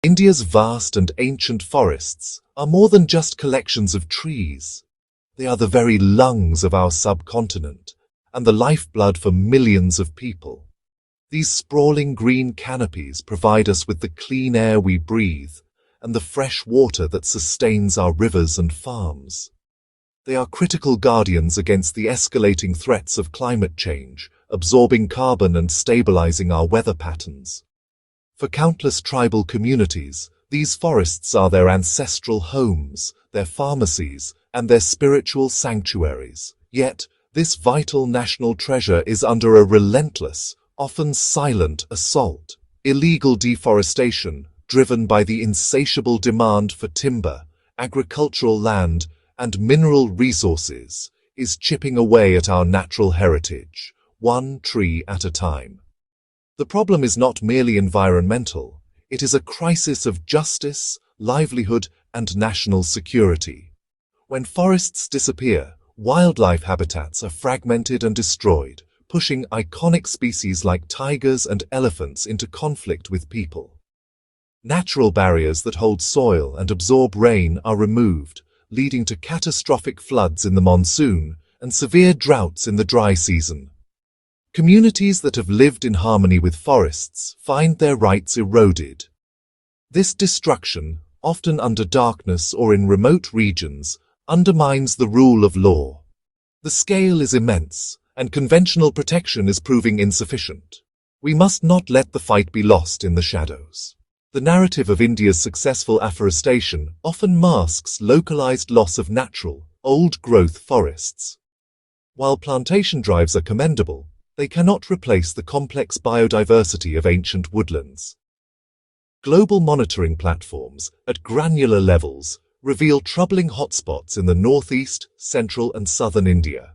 India's vast and ancient forests are more than just collections of trees. They are the very lungs of our subcontinent and the lifeblood for millions of people. These sprawling green canopies provide us with the clean air we breathe and the fresh water that sustains our rivers and farms. They are critical guardians against the escalating threats of climate change, absorbing carbon and stabilizing our weather patterns. For countless tribal communities, these forests are their ancestral homes, their pharmacies, and their spiritual sanctuaries. Yet, this vital national treasure is under a relentless, often silent assault. Illegal deforestation, driven by the insatiable demand for timber, agricultural land, and mineral resources, is chipping away at our natural heritage, one tree at a time. The problem is not merely environmental, it is a crisis of justice, livelihood, and national security. When forests disappear, wildlife habitats are fragmented and destroyed, pushing iconic species like tigers and elephants into conflict with people. Natural barriers that hold soil and absorb rain are removed, leading to catastrophic floods in the monsoon and severe droughts in the dry season. Communities that have lived in harmony with forests find their rights eroded. This destruction, often under darkness or in remote regions, undermines the rule of law. The scale is immense, and conventional protection is proving insufficient. We must not let the fight be lost in the shadows. The narrative of India's successful afforestation often masks localized loss of natural, old-growth forests. While plantation drives are commendable, they cannot replace the complex biodiversity of ancient woodlands. Global monitoring platforms at granular levels reveal troubling hotspots in the northeast, central, and southern India.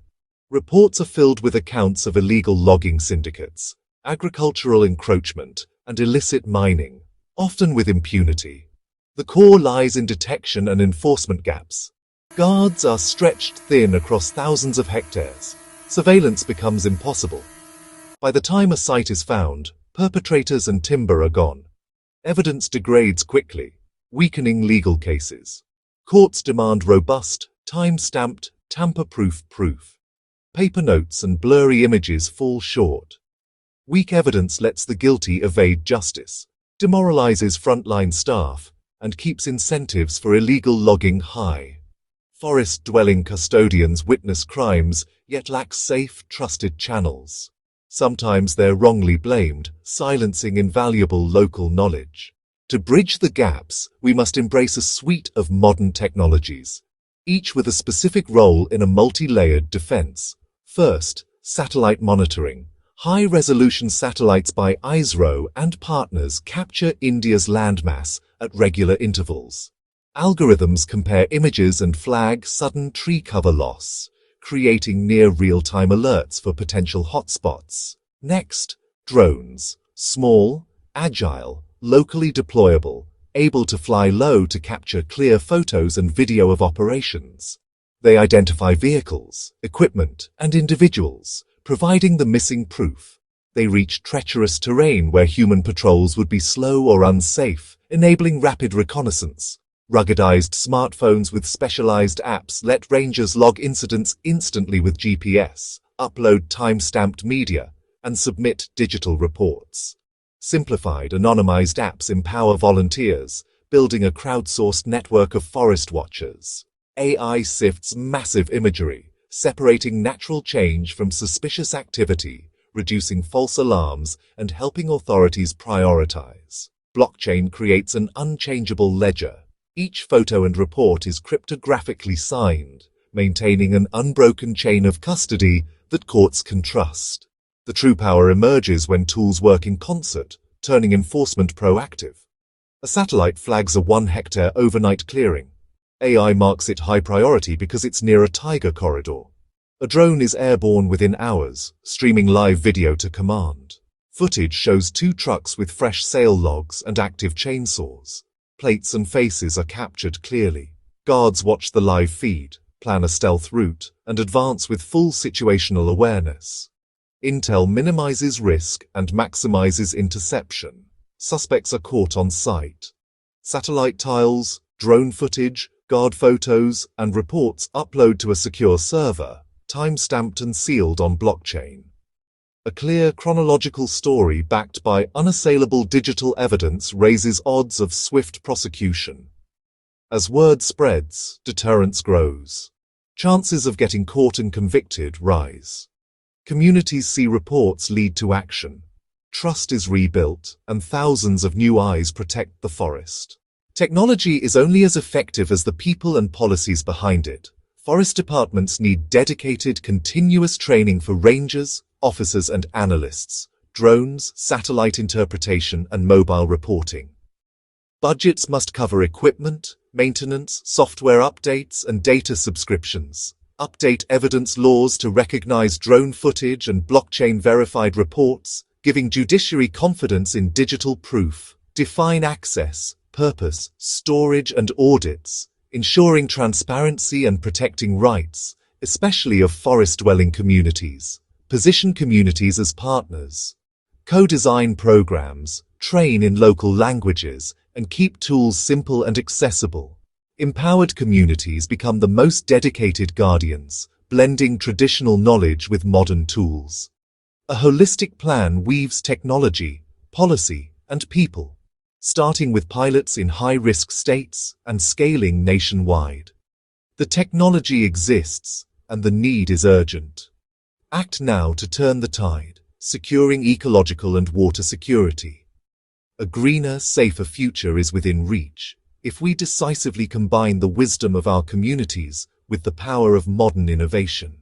Reports are filled with accounts of illegal logging syndicates, agricultural encroachment, and illicit mining, often with impunity. The core lies in detection and enforcement gaps. Guards are stretched thin across thousands of hectares. Surveillance becomes impossible. By the time a site is found, perpetrators and timber are gone. Evidence degrades quickly, weakening legal cases. Courts demand robust, time-stamped, tamper-proof proof. Paper notes and blurry images fall short. Weak evidence lets the guilty evade justice, demoralizes frontline staff, and keeps incentives for illegal logging high. Forest-dwelling custodians witness crimes, yet lack safe, trusted channels. Sometimes they're wrongly blamed, silencing invaluable local knowledge. To bridge the gaps, we must embrace a suite of modern technologies, each with a specific role in a multi-layered defense. First, satellite monitoring. High-resolution satellites by ISRO and partners capture India's landmass at regular intervals. Algorithms compare images and flag sudden tree cover loss, creating near real-time alerts for potential hotspots. Next, drones. Small, agile, locally deployable, able to fly low to capture clear photos and video of operations. They identify vehicles, equipment, and individuals, providing the missing proof. They reach treacherous terrain where human patrols would be slow or unsafe, enabling rapid reconnaissance. Ruggedized smartphones with specialized apps let rangers log incidents instantly with GPS, upload time-stamped media, and submit digital reports. Simplified, anonymized apps empower volunteers, building a crowdsourced network of forest watchers. AI sifts massive imagery, separating natural change from suspicious activity, reducing false alarms, and helping authorities prioritize. Blockchain creates an unchangeable ledger. Each photo and report is cryptographically signed, maintaining an unbroken chain of custody that courts can trust. The true power emerges when tools work in concert, turning enforcement proactive. A satellite flags a 1-hectare overnight clearing. AI marks it high priority because it's near a tiger corridor. A drone is airborne within hours, streaming live video to command. Footage shows 2 trucks with fresh sail logs and active chainsaws. Plates and faces are captured clearly. Guards watch the live feed, plan a stealth route, and advance with full situational awareness. Intel minimizes risk and maximizes interception. Suspects are caught on sight. Satellite tiles, drone footage, guard photos, and reports upload to a secure server, time-stamped and sealed on blockchain. A clear chronological story backed by unassailable digital evidence raises odds of swift prosecution. As word spreads, deterrence grows. Chances of getting caught and convicted rise. Communities see reports lead to action. Trust is rebuilt, and thousands of new eyes protect the forest. Technology is only as effective as the people and policies behind it. Forest departments need dedicated, continuous training for rangers, officers and analysts, drones, satellite interpretation and mobile reporting. Budgets must cover equipment, maintenance, software updates and data subscriptions. Update evidence laws to recognize drone footage and blockchain-verified reports, giving judiciary confidence in digital proof. Define access, purpose, storage and audits, ensuring transparency and protecting rights, especially of forest-dwelling communities. Position communities as partners. Co-design programs, train in local languages, and keep tools simple and accessible. Empowered communities become the most dedicated guardians, blending traditional knowledge with modern tools. A holistic plan weaves technology, policy, and people, starting with pilots in high-risk states and scaling nationwide. The technology exists, and the need is urgent. Act now to turn the tide, securing ecological and water security. A greener, safer future is within reach, if we decisively combine the wisdom of our communities with the power of modern innovation.